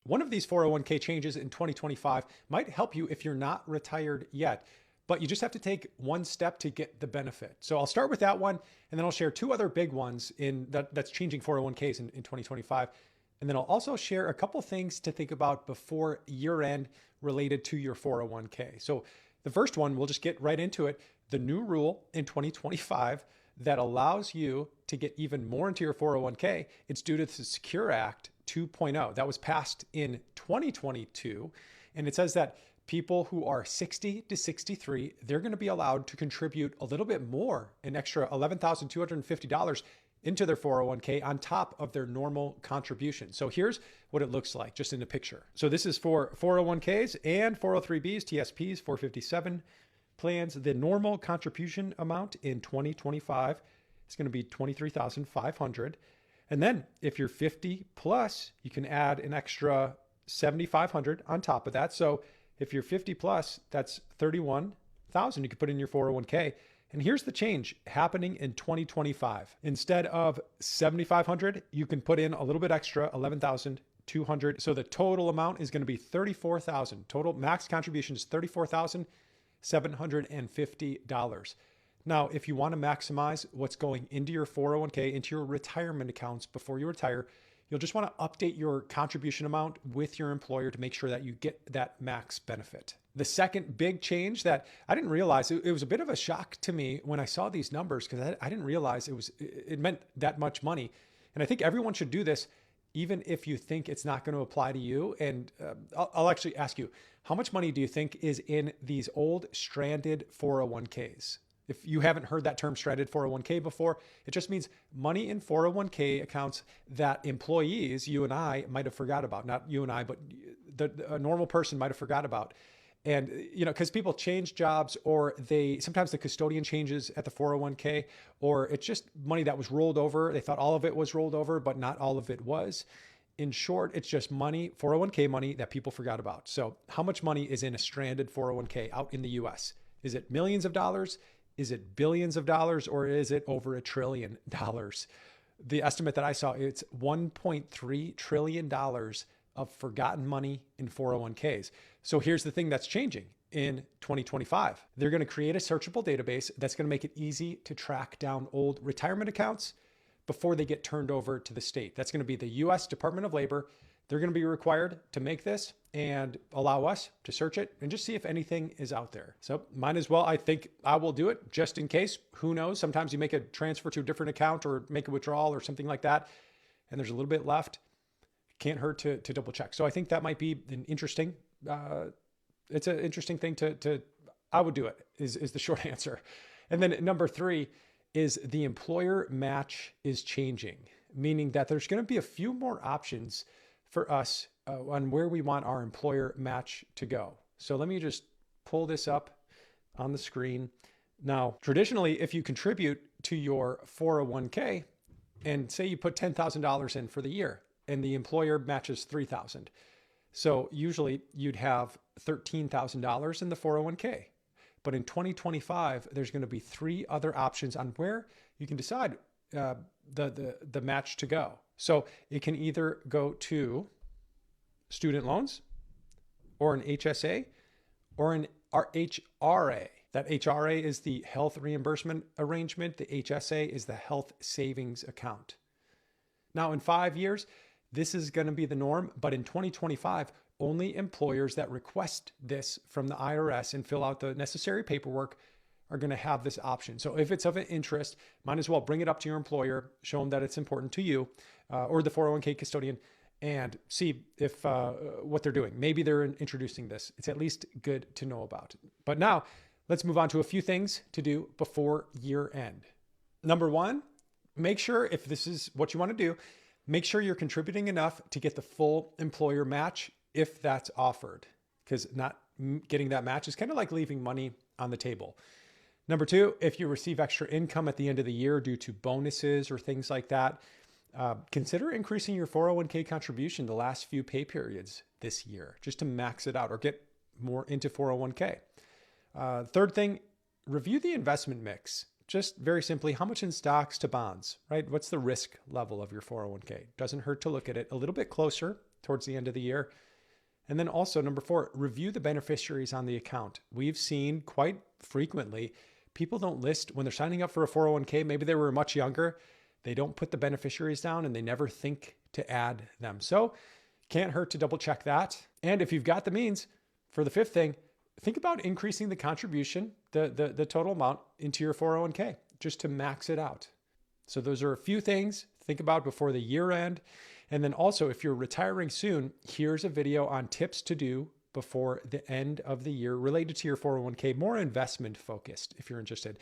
One of these 401k changes in 2025 might help you if you're not retired yet, but you just have to take one step to get the benefit. So I'll start with that one, and then I'll share two other big ones that's changing 401ks in 2025. And then I'll also share a couple things to think about before year end related to your 401k. So the first one, we'll just get right into it. The new rule in 2025 that allows you to get even more into your 401k, it's due to the Secure Act 2.0 that was passed in 2022. And it says that people who are 60 to 63, they're going to be allowed to contribute a little bit more, an extra $11,250 into their 401k on top of their normal contribution. So here's what it looks like just in the picture. So this is for 401ks and 403bs, TSPs, 457 plans. The normal contribution amount in 2025 is going to be $23,500. And then if you're 50 plus, you can add an extra $7,500 on top of that. So if you're 50 plus, that's $31,000 you could put in your 401k. And here's the change happening in 2025. Instead of $7,500, you can put in a little bit extra, $11,200. So the total amount is going to be $34,000. Total max contribution is $34,750. Now, if you want to maximize what's going into your 401k, into your retirement accounts before you retire, you'll just want to update your contribution amount with your employer to make sure that you get that max benefit. The second big change that I didn't realize, it was a bit of a shock to me when I saw these numbers, because I didn't realize it meant that much money. And I think everyone should do this, even if you think it's not going to apply to you. And I'll actually ask you, how much money do you think is in these old stranded 401ks? If you haven't heard that term stranded 401k before, it just means money in 401k accounts that employees, you and I, might have forgot about. Not you and I, but a normal person might have forgot about. And, because people change jobs, or sometimes the custodian changes at the 401k, or it's just money that was rolled over. They thought all of it was rolled over, but not all of it was. In short, it's just money, 401k money that people forgot about. So how much money is in a stranded 401k out in the US? Is it millions of dollars? Is it billions of dollars, or is it over $1 trillion? The estimate that I saw, it's $1.3 trillion of forgotten money in 401ks. So here's the thing that's changing in 2025. They're going to create a searchable database that's going to make it easy to track down old retirement accounts before they get turned over to the state. That's going to be the US Department of Labor. They're going to be required to make this and allow us to search it and just see if anything is out there. So might as well, I think I will do it just in case. Who knows? Sometimes you make a transfer to a different account or make a withdrawal or something like that, and there's a little bit left. Can't hurt to double check. So I think that might be an interesting, it's an interesting thing I would do it is the short answer. And then number 3 is the employer match is changing, meaning that there's going to be a few more options for us on where we want our employer match to go. So let me just pull this up on the screen. Now, traditionally, if you contribute to your 401k and say you put $10,000 in for the year and the employer matches $3,000. So usually you'd have $13,000 in the 401k. But in 2025, there's going to be 3 other options on where you can decide the match to go. So it can either go to student loans or an HSA or an HRA. That HRA is the health reimbursement arrangement. The HSA is the health savings account. Now in 5 years, this is going to be the norm, but in 2025, only employers that request this from the IRS and fill out the necessary paperwork are going to have this option. So if it's of an interest, might as well bring it up to your employer, show them that it's important to you, or the 401k custodian, and see if what they're doing. Maybe they're introducing this. It's at least good to know about. But now let's move on to a few things to do before year end. Number 1, make sure, if this is what you want to do, make sure you're contributing enough to get the full employer match if that's offered, because not getting that match is kind of like leaving money on the table. Number 2, if you receive extra income at the end of the year due to bonuses or things like that, consider increasing your 401k contribution the last few pay periods this year, just to max it out or get more into 401k. Third thing, review the investment mix. Just very simply, how much in stocks to bonds, right? What's the risk level of your 401k? Doesn't hurt to look at it a little bit closer towards the end of the year. And then also number 4, review the beneficiaries on the account. We've seen quite frequently people don't list when they're signing up for a 401k. Maybe they were much younger. They don't put the beneficiaries down and they never think to add them. So can't hurt to double check that. And if you've got the means, for the 5th thing, think about increasing the contribution, the total amount into your 401k just to max it out. So those are a few things to think about before the year end. And then also, if you're retiring soon, here's a video on tips to do before the end of the year related to your 401k, more investment focused if you're interested.